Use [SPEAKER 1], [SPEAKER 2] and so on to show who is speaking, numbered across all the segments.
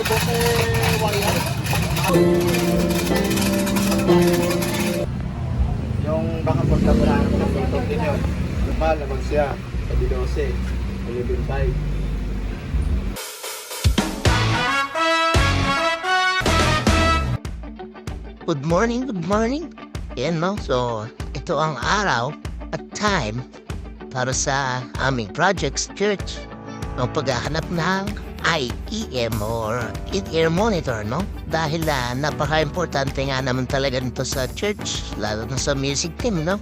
[SPEAKER 1] Yung baka pagkabalaan ko ng photo din yun. Lumalamang siya sa B12, 11.5.
[SPEAKER 2] Good morning, good morning. Yan no, so ito ang araw at time para sa aming projects church ng paghahanap ng IEM or in-ear monitor, no? Dahil napaka-importante nga naman talaga nito sa church, lalo na sa music team, no?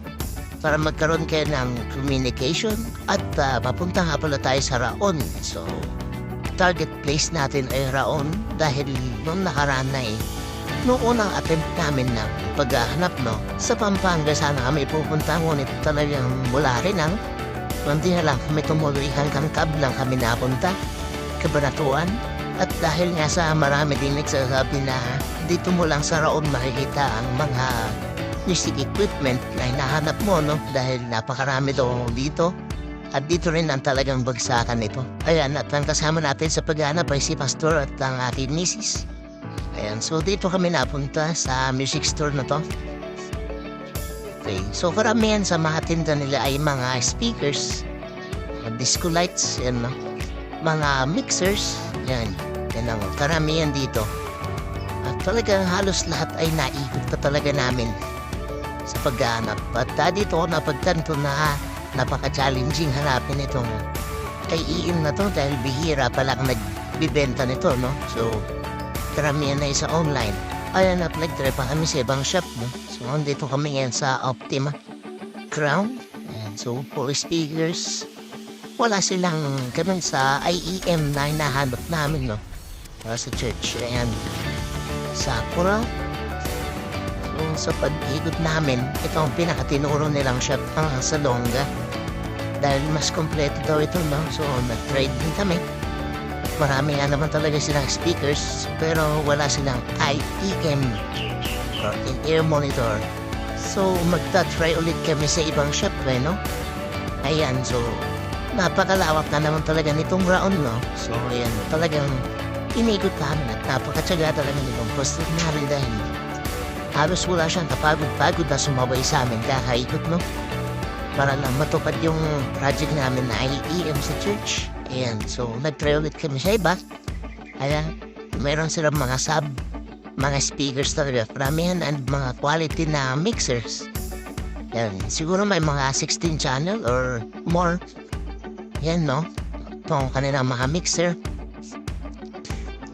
[SPEAKER 2] Para magkaroon kayo ng communication at papunta nga pala tayo sa Raon. So, target place natin ay Raon dahil nung nakaraan na noong unang attempt namin ng paghahanap, no, sa Pampanga sana kami pupunta, ngunit talagang mula rin hindi na lang kami tumuloy hanggang Kablang kami napunta, Cabanatuan. At dahil nga sa marami din nagsasabi na dito mo lang sa Raon makikita ang mga music equipment na hinahanap mo, no, dahil napakarami daw dito. At dito rin ang talagang bagsakan nito. Ayan, at ang kasama natin sa paghahanap ay si Pastor at ang aking misis. Ayan, so dito kami napunta sa music store na to. Okay, so karamihan sa mga tinda nila ay mga speakers, mga disco lights, yan, no? Mga mixers, yan ang karamihan dito. At talagang halos lahat ay naikot na talaga namin sa paghahanap. At dito ako napagtanto na napaka-challenging hanapin itong IEM na to dahil bihira palang nagbibenta nito, no? So, karamihan na sa online. Ayan, at nag-try pa kami sa ibang shop, no? So, dito kami ngayon sa Optima Crown. Ayan, so, for speakers, wala silang ganun sa IEM na hinahanap namin, no? Para sa church. Ayan, Sakura. So, sa pag-ikot namin, ito ang pinakatinuro nilang shop sa Longga. Dahil mas kompleto daw ito, no? So, nag-trade din kami. Marami nga naman talaga silang speakers, pero wala silang IEM or in-ear monitor. So, magta-try ulit kami sa ibang shop, no? Ayan, so, napakalawak na naman talaga nitong Raon, no? So, ayan, talagang inikot namin at napakatsaga talaga nitong poster namin dahil halos wala siyang kapagod-pagod na sumabay sa amin kakaikot, no? Para lang matupad yung project namin na IEM sa church. Ayan, so nag-try ulit kami sa iba. Ayan, meron silang mga mga speakers talaga, paramihan, and mga quality na mixers. Ayan, siguro may mga 16 channel or more. Ayan, no? Itong kanilang mga mixer.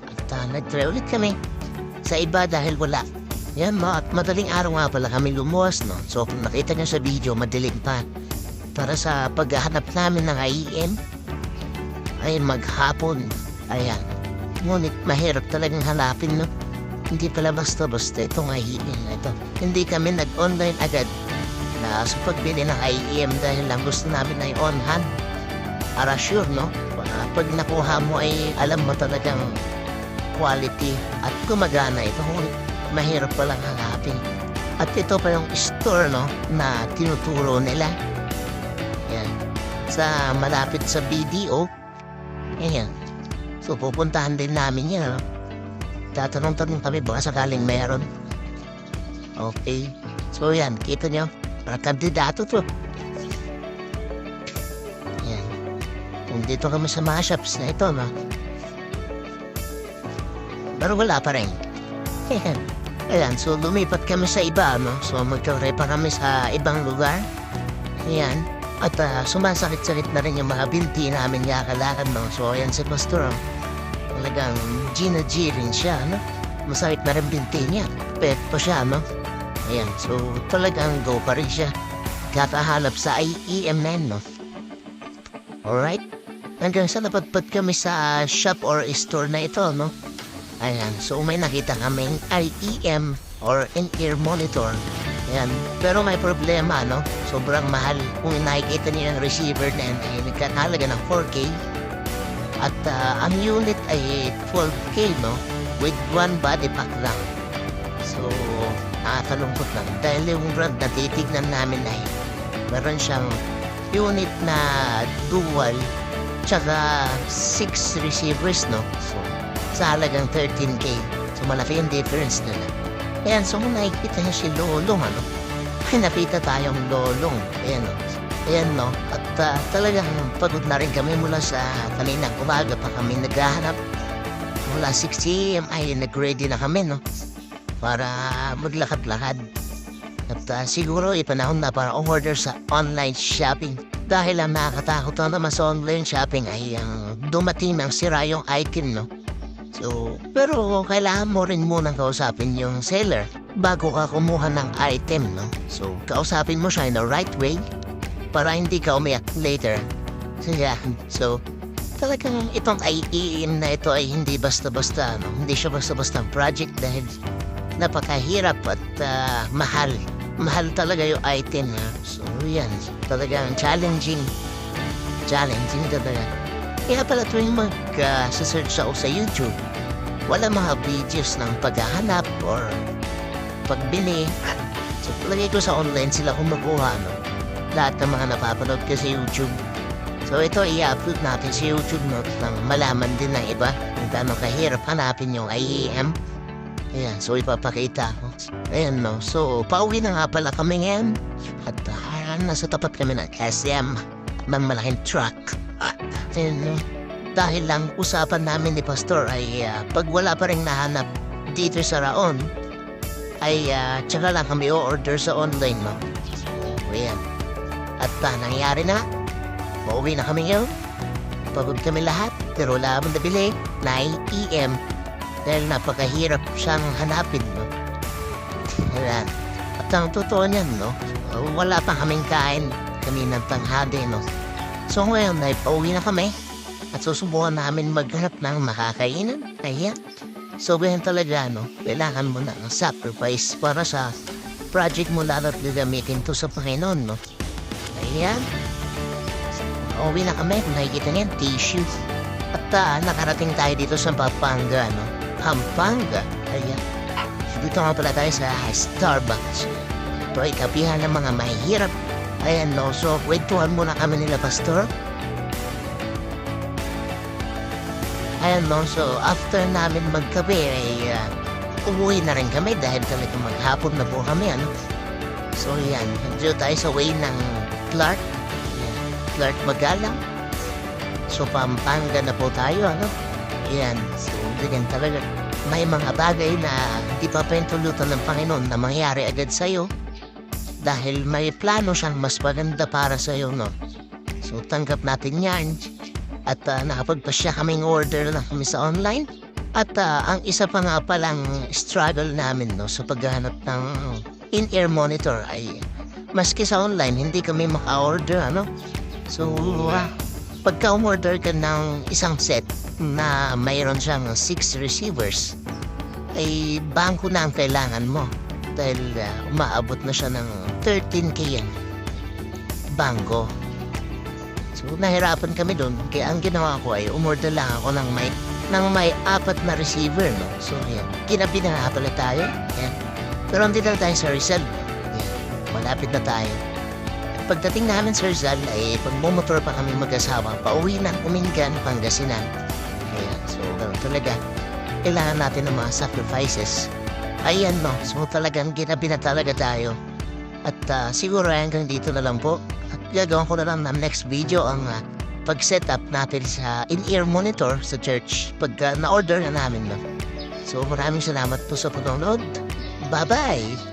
[SPEAKER 2] At nag-try ulit kami sa iba dahil wala. Ayan, at madaling araw nga pala kami lumuwas, no? So kung nakita nyo sa video, madilim pa. Para sa paghahanap namin ng IEM ay maghapon. Ayan. Ngunit mahirap talagang hanapin, no? Hindi pala basta-basta itong IEM na ito. Hindi kami nag-online agad na sa pagbili ng IEM dahil lang gusto namin ay on-hand. Para sure, no? Pag nakuha mo ay alam mo talagang quality at gumagana ito. Ngunit mahirap palang hanapin. At ito pa yung store, no, na tinuturo nila. Ayan. Sa malapit sa BDO. Ayan. So, pupuntahan din namin yan, no? Tatanong-tanong kami baka sakaling meron. Okay. So, yan. Kita nyo. Para kandidato to. Ayan. Kung dito kami sa mga shops na ito, no? Pero wala pa rin. Ayan. Ayan. So, lumipat kami sa iba, no? So, magkauray pa kami sa ibang lugar. Ayan. At sumasakit-sakit na rin yung mga binti namin kakalakad, no? So, ayan si Pastor, oh. Talagang Gina G rin siya, no? Masakit na rin binti niya. Pet pa siya, no? Ayan, so talagang go pa rin siya. Kakahanap sa IEM na yun, no? Alright? Hanggang sa napadpad kami sa shop or store na ito, no? Ayan, so may nakita kaming IEM or in-ear monitor. Ayan, pero may problema, no? Sobrang mahal. Kung nakikita niyo yung receiver na yun, ay nagkakalaga ng 4K. At ang unit ay 12K, no? With one body pack lang. So, nakakalungkot lang. Dahil yung brand na titignan namin ay meron siyang unit na dual tsaka 6 receivers, no? So, sa halagang 13K. So malaki yung difference nila. Ayan, so kung nakikita niyo si Lolong, ano? Ay, nakita tayong Lolong. Ayan, no? Ayan, no? At talagang pagod na rin kami mula sa kaninang umaga pa kami naghahanap. Mula 6 AM ay nag-ready na kami, no? Para maglakad-lakad. At siguro ipanahon na para order sa online shopping. Dahil ang nakakatakot na naman sa online shopping ay dumating ng sira yung item, no? So, pero kailangan mo rin munang kausapin yung seller bago ka kumuha ng item, no? So, kausapin mo siya in the right way para hindi ka umiyak later. So, talagang itong IEM na ito ay hindi basta-basta, no? Hindi siya basta-basta project dahil napakahirap at mahal. Mahal talaga yung item, ha? So, yan. Talagang challenging. Challenging talaga. Kaya pala tuwing mag-search ako sa YouTube, wala mga videos ng paghahanap or pagbili. So, palagay ko sa online sila kumukuha, no? Lahat ng mga napapanood ko sa YouTube. So, ito i-upload natin sa YouTube, no? Nang malaman din ng iba kung gaano kahirap hanapin yung IEM. Ayan, so ipapakita ko. Ayan, no? So, pauwi na nga pala kami ngayon. At nasa tapat kami ng SM ng malaking truck. Ayan, no? Dahil lang usapan namin ni Pastor ay pag wala pa rin nahanap dito sa Raon, ay tsaka lang kami o-order sa online, no? So, ayan. At nangyari na. Pauwi na kami ngayon. Pagod kami lahat, pero wala akong nabili na IEM dahil napakahirap siyang hanapin, no? Ayan. At ang totoo niyan, no? Wala pa kaming kain kaninang tanghali, no? So ngayon ay pauwi na kami at susubukan namin maghanap ng makakainan. Ayan. So ganyan talaga, no? Kailangan mo na ng sacrifice para sa project mo lalo't gagamitin to sa Panginoon, no? Ayan. So, pauwi na kami. Kung nakikita niyan, tissue. At nakarating tayo dito sa Pampanga, no? Pampanga. Ayan. Dito nga pala tayo sa Starbucks. Ito ay kapihan ng mga mahihirap. Ayan, no? So, kwentuhan muna kami nila, Pastor. Ayan, no? So, after namin magkape, ay umuwi na rin kami dahil talaga maghapon na po kami, ano? So, yan. Diyo tayo sa way ng Clark. Ayan. Clark Magalang. So, Pampanga na po tayo, ano? Ayan. So, ganyan talaga. May mga bagay na hindi pa pentulutan ng Panginoon na mangyari agad sa'yo. Dahil may plano siyang mas maganda para sa'yo, no? So, tanggap natin yan. At nakapagpasya kaming order na kami sa online. At ang isa pa nga palang struggle namin, no, sa paghahanap ng in-ear monitor ay maski sa online, hindi kami maka-order, ano? So, pagka umorder ka ng isang set na mayroon siyang 6 receivers, ay bangko na ang kailangan mo. Dahil umaabot na siya ng 13K yan. Bangko. So, nahirapan kami doon. Kaya ang ginawa ko ay umorder lang ako ng may 4 na receiver, no? So, yan. Kinabi na nga pala tayo. Yan. Pero hindi na tayo sa Rizal. Yan. Malapit na tayo. At pagdating namin sa Rizal, ay pagmumotor pa kami mag-asawa, pauwi ng Umingan, Pangasinan. Ayan. So, ganun talaga. Kailangan natin ng mga sacrifices. Ayan, no? So, talagang ginabi na talaga tayo. At siguro hanggang dito na lang po. At gagawin ko na lang ng next video ang pag-setup natin sa in-ear monitor sa church pagka na-order na namin, no? So, maraming salamat po sa panonood. Bye-bye!